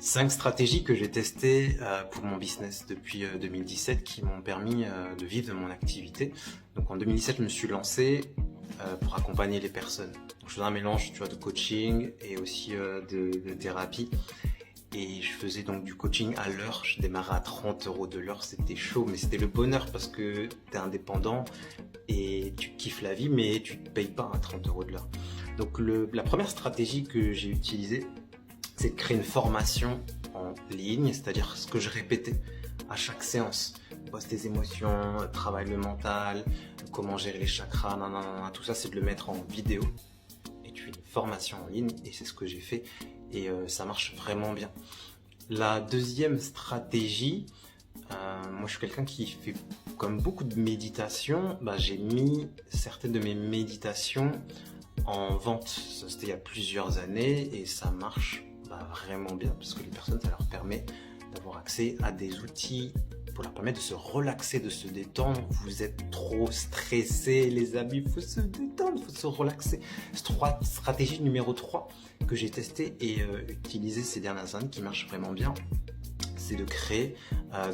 5 stratégies que j'ai testées pour mon business depuis 2017 qui m'ont permis de vivre de mon activité. Donc en 2017, je me suis lancé pour accompagner les personnes. Donc, je faisais un mélange, tu vois, de coaching et aussi de thérapie. Et je faisais donc du coaching à l'heure. Je démarrais à 30 € de l'heure. C'était chaud, mais c'était le bonheur parce que tu es indépendant et tu kiffes la vie, mais tu ne te payes pas à 30 € de l'heure. Donc la première stratégie que j'ai utilisée, c'est de créer une formation en ligne, c'est-à-dire ce que je répétais à chaque séance. Pose tes émotions, travaille le mental, comment gérer les chakras, nanana, tout ça, c'est de le mettre en vidéo. Et tu fais une formation en ligne, et c'est ce que j'ai fait, et ça marche vraiment bien. La deuxième stratégie, moi je suis quelqu'un qui fait comme beaucoup de méditation, j'ai mis certaines de mes méditations en vente. Ça, c'était il y a plusieurs années, et ça marche vraiment bien parce que les personnes, ça leur permet d'avoir accès à des outils pour leur permettre de se relaxer, de se détendre. Vous êtes trop stressés, les amis, il faut se détendre, il faut se relaxer. Stratégie numéro 3 que j'ai testé et utilisé ces dernières années, qui marche vraiment bien, c'est de créer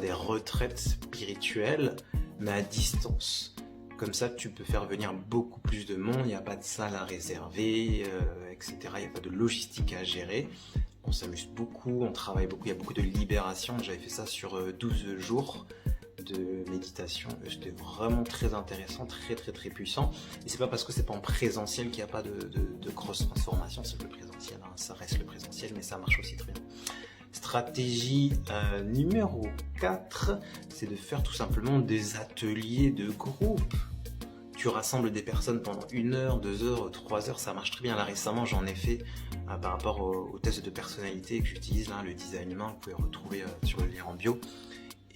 des retraites spirituelles, mais à distance. Comme ça, tu peux faire venir beaucoup plus de monde, il n'y a pas de salle à réserver, etc. Il n'y a pas de logistique à gérer. On s'amuse beaucoup, on travaille beaucoup, il y a beaucoup de libération. J'avais fait ça sur 12 jours de méditation. C'était vraiment très intéressant, très puissant. Et c'est pas parce que c'est pas en présentiel qu'il n'y a pas de grosse transformation. C'est le présentiel, hein. Ça reste le présentiel, mais ça marche aussi très bien. Stratégie numéro 4, c'est de faire tout simplement des ateliers de groupe. Tu rassembles des personnes pendant 1 heure, 2 heures, 3 heures, ça marche très bien. Là récemment, j'en ai fait par rapport au test de personnalité que j'utilise, là, le design humain, vous pouvez retrouver sur le lien en bio.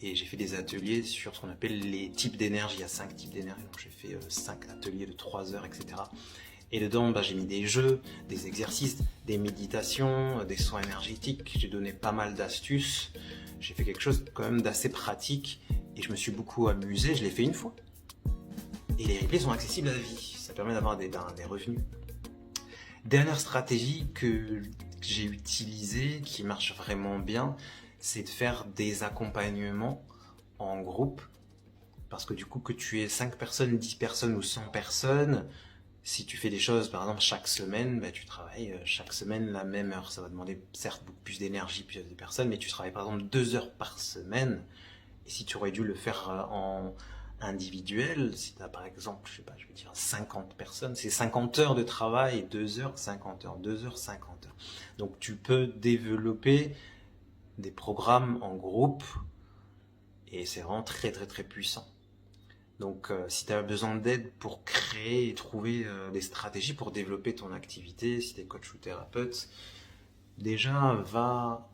Et j'ai fait des ateliers sur ce qu'on appelle les types d'énergie. Il y a 5 types d'énergie, donc j'ai fait 5 ateliers de 3 heures, etc. Et dedans, j'ai mis des jeux, des exercices, des méditations, des soins énergétiques. J'ai donné pas mal d'astuces. J'ai fait quelque chose quand même d'assez pratique et je me suis beaucoup amusé. Je l'ai fait une fois. Et les replays sont accessibles à vie. Ça permet d'avoir des revenus. Dernière stratégie que j'ai utilisée, qui marche vraiment bien, c'est de faire des accompagnements en groupe. Parce que du coup, que tu aies 5 personnes, 10 personnes ou 100 personnes, si tu fais des choses, par exemple, chaque semaine, tu travailles chaque semaine la même heure. Ça va demander certes beaucoup plus d'énergie, plus de personnes, mais tu travailles par exemple 2 heures par semaine. Et si tu aurais dû le faire en individuel, si tu as par exemple, je sais pas, je vais dire 50 personnes, c'est 50 heures de travail, 2 heures, 50 heures, 2 heures, 50 heures. Donc tu peux développer des programmes en groupe et c'est vraiment très puissant. Donc si tu as besoin d'aide pour créer et trouver des stratégies pour développer ton activité, si tu es coach ou thérapeute, déjà va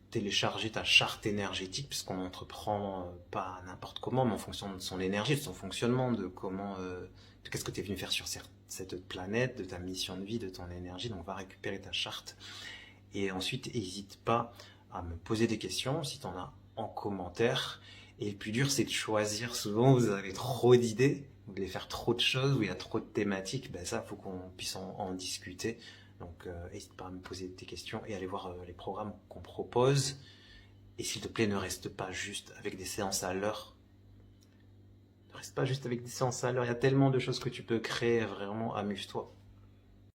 télécharger ta charte énergétique, puisqu'on n'entreprend pas n'importe comment, mais en fonction de son énergie, de son fonctionnement, de comment, de qu'est-ce que tu es venu faire sur cette planète, de ta mission de vie, de ton énergie. Donc va récupérer ta charte et ensuite n'hésite pas à me poser des questions si tu en as en commentaire. Et le plus dur, c'est de choisir. Souvent, vous avez trop d'idées, vous voulez faire trop de choses, où il y a trop de thématiques. Ça, il faut qu'on puisse en discuter. Donc, n'hésite pas à me poser tes questions et aller voir les programmes qu'on propose. Et s'il te plaît, ne reste pas juste avec des séances à l'heure. Ne reste pas juste avec des séances à l'heure. Il y a tellement de choses que tu peux créer. Vraiment, amuse-toi.